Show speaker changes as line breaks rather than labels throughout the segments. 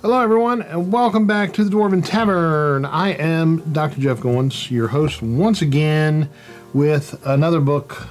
Hello, everyone, and welcome back to the Dwarven Tavern. I am Dr. Jeff Goins, your host once again with another book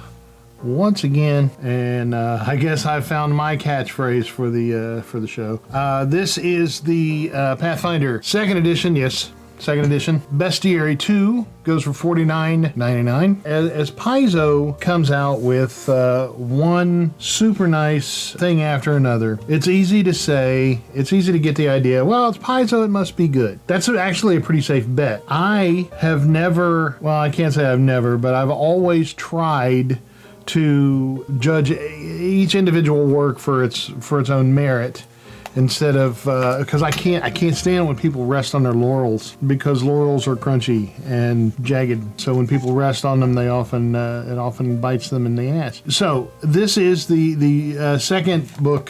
once again, and I guess I found my catchphrase for the show. This is the Pathfinder second edition. Yes. Second edition. Bestiary 2 goes for $49.99. As Paizo comes out with one super nice thing after another, it's easy to say, it's easy to get the idea, well, it's Paizo, it must be good. That's actually a pretty safe bet. I have never, well, I can't say I've never, but I've always tried to judge each individual work for its own merit. Instead of, because I can't stand when people rest on their laurels, because laurels are crunchy and jagged. So when people rest on them, they often it often bites them in the ass. So this is the second book,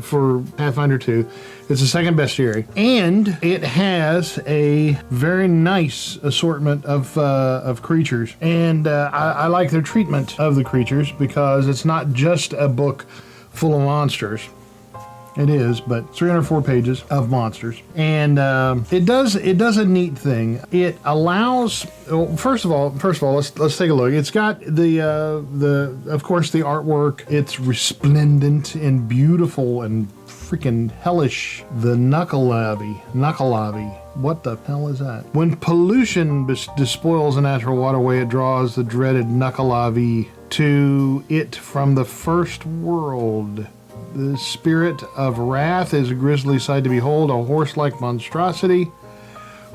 for Pathfinder 2. It's the second bestiary, and it has a very nice assortment of creatures. And I like their treatment of the creatures because it's not just a book full of monsters. It is, but 304 pages of monsters, and it does a neat thing. It allows. Well, first of all, let's take a look. It's got the of course the artwork. It's resplendent and beautiful and freaking hellish. The Knuckleavi. What the hell is that? When pollution despoils a natural waterway, it draws the dreaded Knuckleavi to it from the first world. The spirit of wrath is a grisly sight to behold, a horse-like monstrosity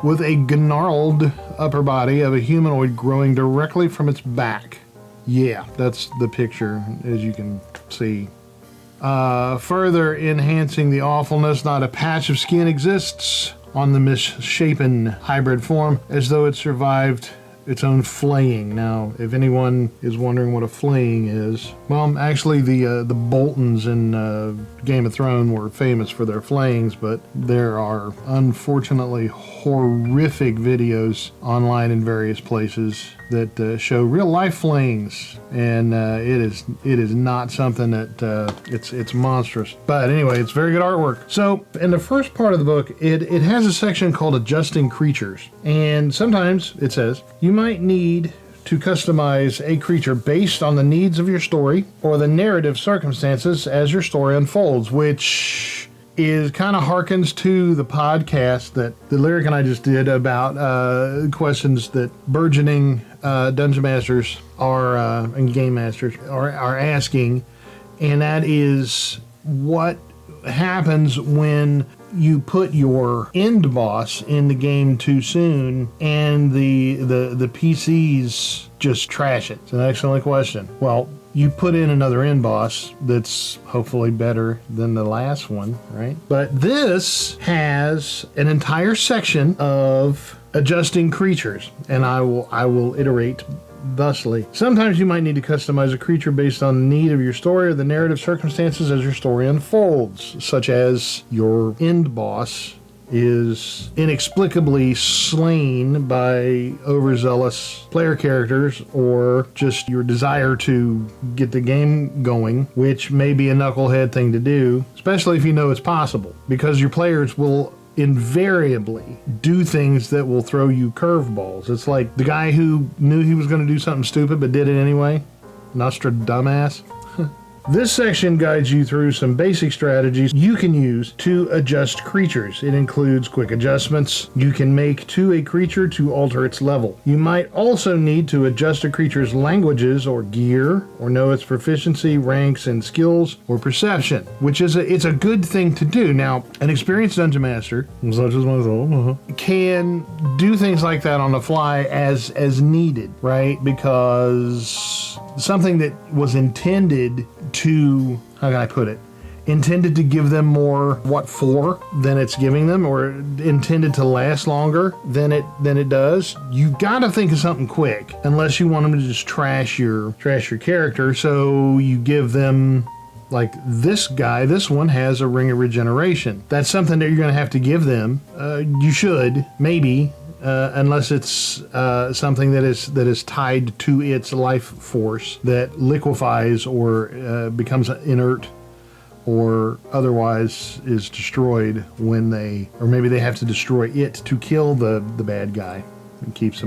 with a gnarled upper body of a humanoid growing directly from its back. Yeah, that's the picture, as you can see. Further enhancing the awfulness, not a patch of skin exists on the misshapen hybrid form, as though it survived its own flaying. Now, if anyone is wondering what a flaying is, well, actually the Boltons in Game of Thrones were famous for their flayings, but there are unfortunately horrific videos online in various places that show real life flayings, and it is not something that it's monstrous. But anyway, it's very good artwork. So in the first part of the book, it has a section called Adjusting Creatures, and sometimes it says you might need to customize a creature based on the needs of your story or the narrative circumstances as your story unfolds, which is kind of harkens to the podcast that the Lyric and I just did about questions that burgeoning dungeon masters are and game masters are asking, and that is what happens when you put your end boss in the game too soon and the PCs just trash it. It's an excellent question. Well, you put in another end boss that's hopefully better than the last one, right? But this has an entire section of adjusting creatures, and I will iterate thusly. Sometimes you might need to customize a creature based on the need of your story or the narrative circumstances as your story unfolds, such as your end boss is inexplicably slain by overzealous player characters, or just your desire to get the game going, which may be a knucklehead thing to do, especially if you know it's possible, because your players will invariably do things that will throw you curveballs. It's like the guy who knew he was going to do something stupid but did it anyway. Nostradamus. This section guides you through some basic strategies you can use to adjust creatures. It includes quick adjustments you can make to a creature to alter its level. You might also need to adjust a creature's languages or gear, or know its proficiency, ranks, and skills, or perception, which is it's a good thing to do. Now, an experienced dungeon master, such as myself, can do things like that on the fly as needed, right? Because something that was intended to, how can I put it? Intended to give them more what for than it's giving them, or intended to last longer than it does. You gotta think of something quick, unless you want them to just trash your character. So you give them, like this guy, this one has a ring of regeneration. That's something that you're gonna have to give them. You should, maybe. Unless it's something that is tied to its life force that liquefies or becomes inert or otherwise is destroyed when or maybe they have to destroy it to kill the bad guy. It keeps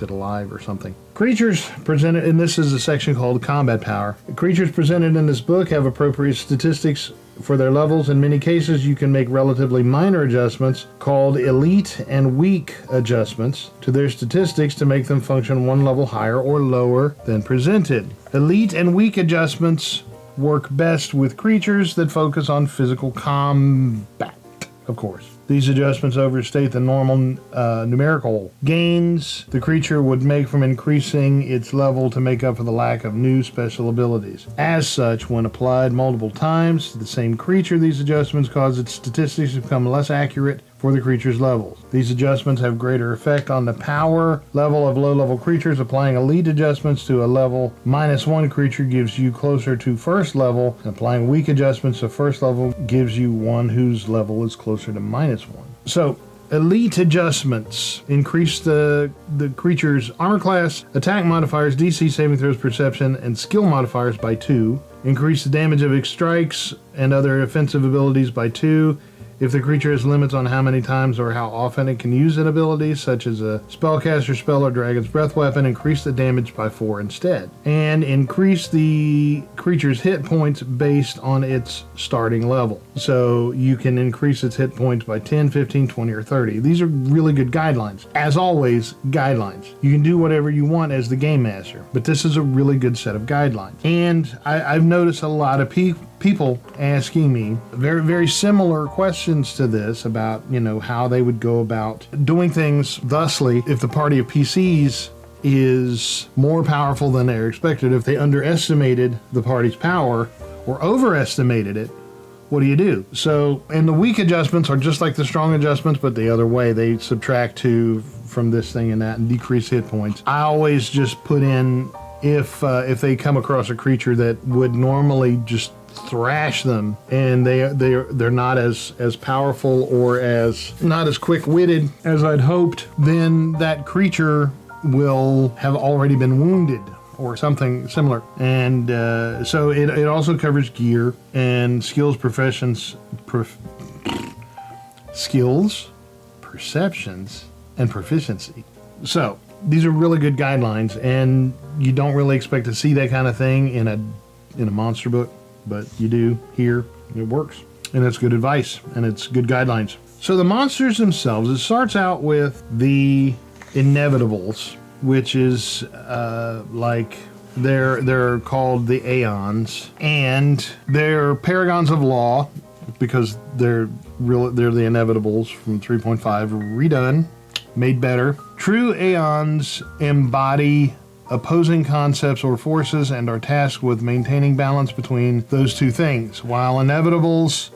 it alive or something. Creatures presented, and this is a section called Combat Power. The creatures presented in this book have appropriate statistics for their levels. In many cases, you can make relatively minor adjustments called elite and weak adjustments to their statistics to make them function one level higher or lower than presented. Elite and weak adjustments work best with creatures that focus on physical combat, of course. These adjustments overstate the normal numerical gains the creature would make from increasing its level to make up for the lack of new special abilities. As such, when applied multiple times to the same creature, these adjustments cause its statistics to become less accurate for the creature's levels. These adjustments have greater effect on the power level of low-level creatures. Applying elite adjustments to a level -1 creature gives you closer to first level, and applying weak adjustments to first level gives you one whose level is closer to -1. So, elite adjustments increase the creature's armor class, attack modifiers, DC saving throws, perception, and skill modifiers by 2. Increase the damage of its strikes and other offensive abilities by 2. If the creature has limits on how many times or how often it can use an ability, such as a spellcaster spell or dragon's breath weapon, increase the damage by 4 instead. And increase the creature's hit points based on its starting level. So you can increase its hit points by 10, 15, 20, or 30. These are really good guidelines. As always, guidelines. You can do whatever you want as the game master, but this is a really good set of guidelines. And I've noticed a lot of people asking me very, very similar questions to this about, how they would go about doing things thusly if the party of PCs is more powerful than they're expected. If they underestimated the party's power or overestimated it, what do you do? So, and the weak adjustments are just like the strong adjustments, but the other way. They subtract 2 from this thing and that and decrease hit points. I always just put in if they come across a creature that would normally just thrash them, and they're not as powerful or not as quick-witted as I'd hoped, then that creature will have already been wounded or something similar. And so it also covers gear and skills, skills, perceptions, and proficiency. So these are really good guidelines, and you don't really expect to see that kind of thing in a monster book. But you do here. It works. And it's good advice. And it's good guidelines. So the monsters themselves, it starts out with the inevitables, which is they're called the Aeons. And they're paragons of law because they're the inevitables from 3.5 redone, made better. True Aeons embody opposing concepts or forces and are tasked with maintaining balance between those two things, while inevitables,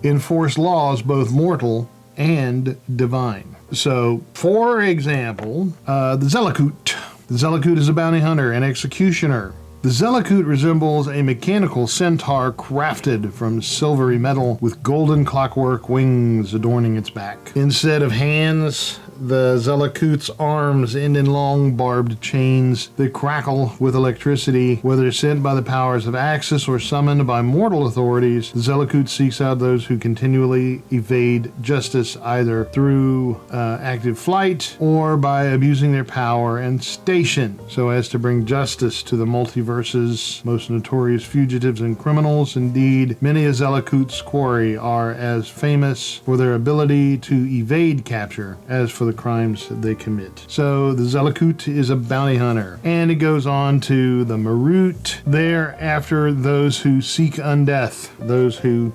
enforce laws both mortal and divine. So, for example, the Zelakut. The Zelakut is a bounty hunter and executioner. The Zelakut resembles a mechanical centaur crafted from silvery metal with golden clockwork wings adorning its back. Instead of hands, the Zelakut's arms end in long barbed chains that crackle with electricity. Whether sent by the powers of Axis or summoned by mortal authorities, the Zelakut seeks out those who continually evade justice either through active flight or by abusing their power and station so as to bring justice to the multiverse's most notorious fugitives and criminals. Indeed, many a Zelakut's quarry are as famous for their ability to evade capture as for the crimes they commit. So the Zelakut is a bounty hunter. And it goes on to the Marut. They're after those who seek undeath, those who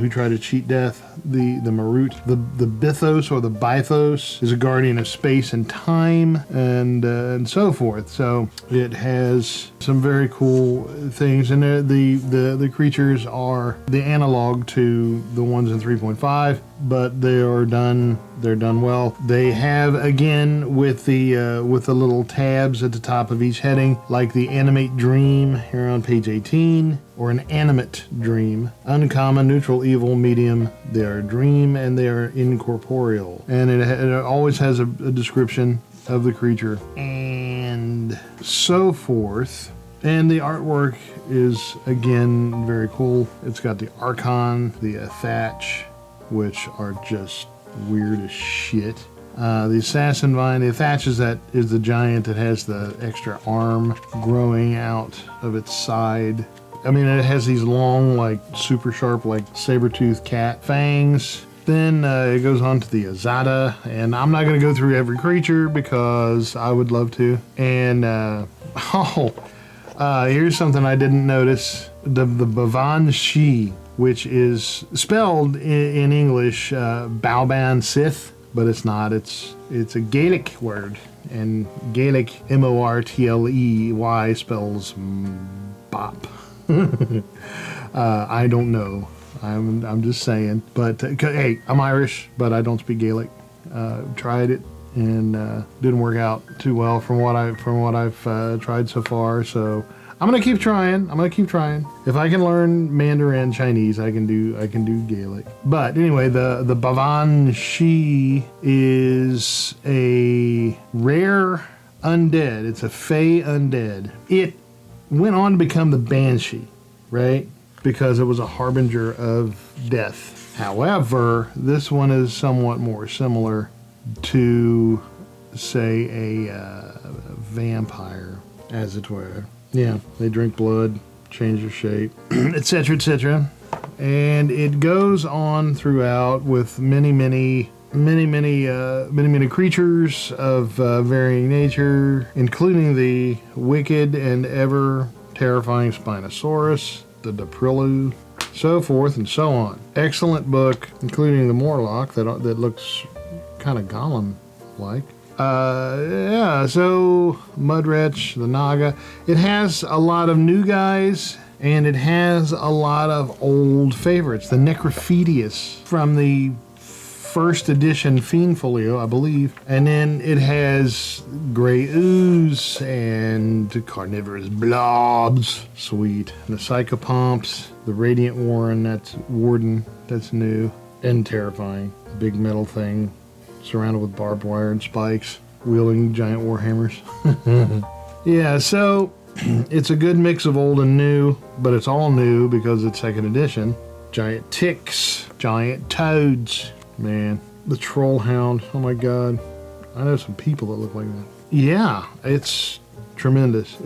try to cheat death. The Marut. The Bithos or the Bythos is a guardian of space and time and so forth. So it has some very cool things. And the creatures are the analog to the ones in 3.5, but they're done well. They have, again, with the little tabs at the top of each heading, like the animate dream here on page 18, or an animate dream. Uncommon, neutral, evil, medium. They are dream and they are incorporeal. And it always has a description of the creature and so forth. And the artwork is, again, very cool. It's got the Archon, the Thatch, which are just weird as shit. The Assassin Vine, the Thatch is the giant that has the extra arm growing out of its side. I mean, it has these long, like, super sharp, like, saber-toothed cat fangs. Then it goes on to the Azada, and I'm not going to go through every creature because I would love to. And, here's something I didn't notice. The Bavan Shi, which is spelled in English Balban Sith, but it's not. It's a Gaelic word, and Gaelic Mortley spells bop. I don't know. I'm just saying. But hey, I'm Irish, but I don't speak Gaelic. Tried it and didn't work out too well from what I've tried so far. So I'm gonna keep trying. If I can learn Mandarin Chinese, I can do Gaelic. But anyway, the Bavan Shi is a rare undead. It's a fey undead. It went on to become the Banshee, right? Because it was a harbinger of death. However, this one is somewhat more similar to, say, a vampire, as it were. Yeah, they drink blood, change their shape, etc., etc. And it goes on throughout with many creatures of varying nature, including the wicked and ever terrifying Spinosaurus, the Deprilu, so forth and so on. Excellent book, including the Morlock that looks kind of Gollum-like. So Mudwretch, the Naga. It has a lot of new guys, and it has a lot of old favorites. The Necrophedius from the first edition Fiend Folio, I believe. And then it has Grey Ooze and Carnivorous Blobs. Sweet. And the Psychopomps, the Radiant Warden, that's new and terrifying. Big metal thing surrounded with barbed wire and spikes, wielding giant warhammers. Yeah, so it's a good mix of old and new, but it's all new because it's second edition. Giant ticks, giant toads. Man, the Troll Hound, oh my god. I know some people that look like that. Yeah, it's tremendous.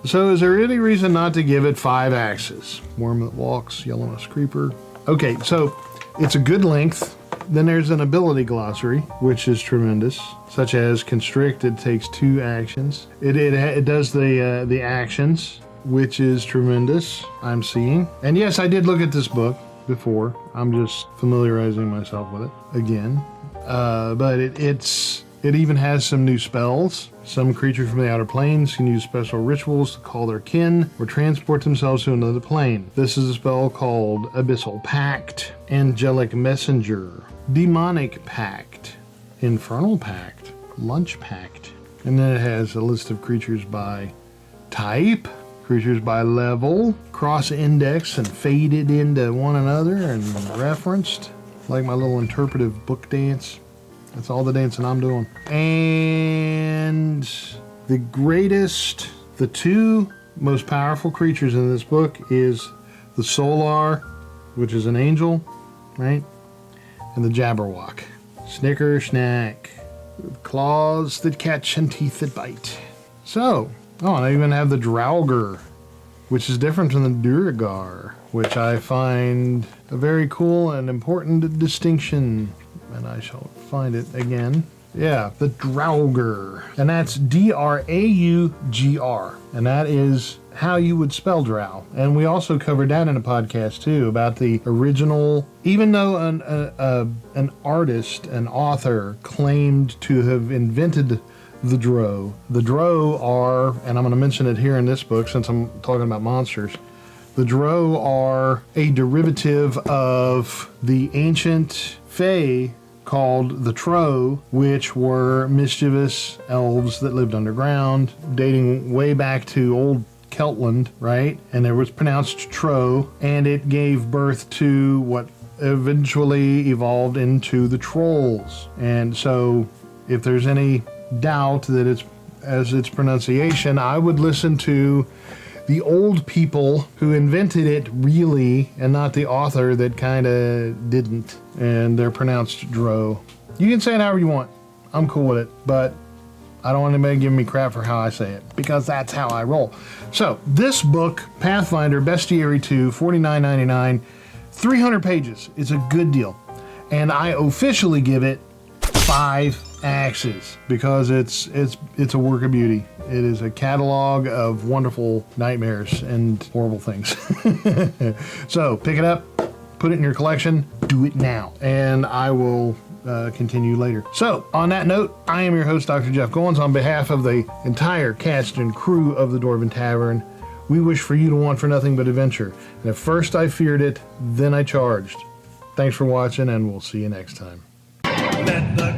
So is there any reason not to give it 5 axes? Worm that walks, Yellowness Creeper. Okay, so it's a good length. Then there's an ability glossary, which is tremendous, such as Constrict. It takes 2 actions. It does the actions, which is tremendous, I'm seeing. And yes, I did look at this book before. I'm just familiarizing myself with it again. But it even has some new spells. Some creatures from the outer planes can use special rituals to call their kin or transport themselves to another plane. This is a spell called Abyssal Pact, Angelic Messenger, Demonic Pact, Infernal Pact, Lunch Pact. And then it has a list of creatures by type, creatures by level, cross-indexed and faded into one another and referenced, like my little interpretive book dance. That's all the dancing I'm doing. And the 2 most powerful creatures in this book is the Solar, which is an angel, right? And the Jabberwock. Snicker snack. Claws that catch and teeth that bite. So, and I even have the Draugr, which is different from the Duragar, which I find a very cool and important distinction. And I shall find it again. Yeah, the Draugr. And that's Draugr. And that is how you would spell drow. And we also covered that in a podcast too, about the original, even though an artist, an author, claimed to have invented the drow. The drow are, and I'm going to mention it here in this book since I'm talking about monsters, the drow are a derivative of the ancient Fae called the Tro, which were mischievous elves that lived underground, dating way back to old Keltland, right? And it was pronounced Tro, and it gave birth to what eventually evolved into the trolls. And so if there's any doubt that it's as its pronunciation, I would listen to the old people who invented it really, and not the author that kind of didn't, and they're pronounced Dro. You can say it however you want. I'm cool with it, but I don't want anybody giving me crap for how I say it, because that's how I roll. So, this book, Pathfinder, Bestiary 2, $49.99, 300 pages. It's a good deal. And I officially give it 5 axes, because it's a work of beauty. It is a catalog of wonderful nightmares and horrible things. So pick it up, put it in your collection, do it now, and I will continue later. So on that note, I am your host, Dr. Jeff Goins. On behalf of the entire cast and crew of the Dwarven Tavern, we wish for you to want for nothing but adventure. And at first I feared it, then I charged. Thanks for watching, and we'll see you next time. Let the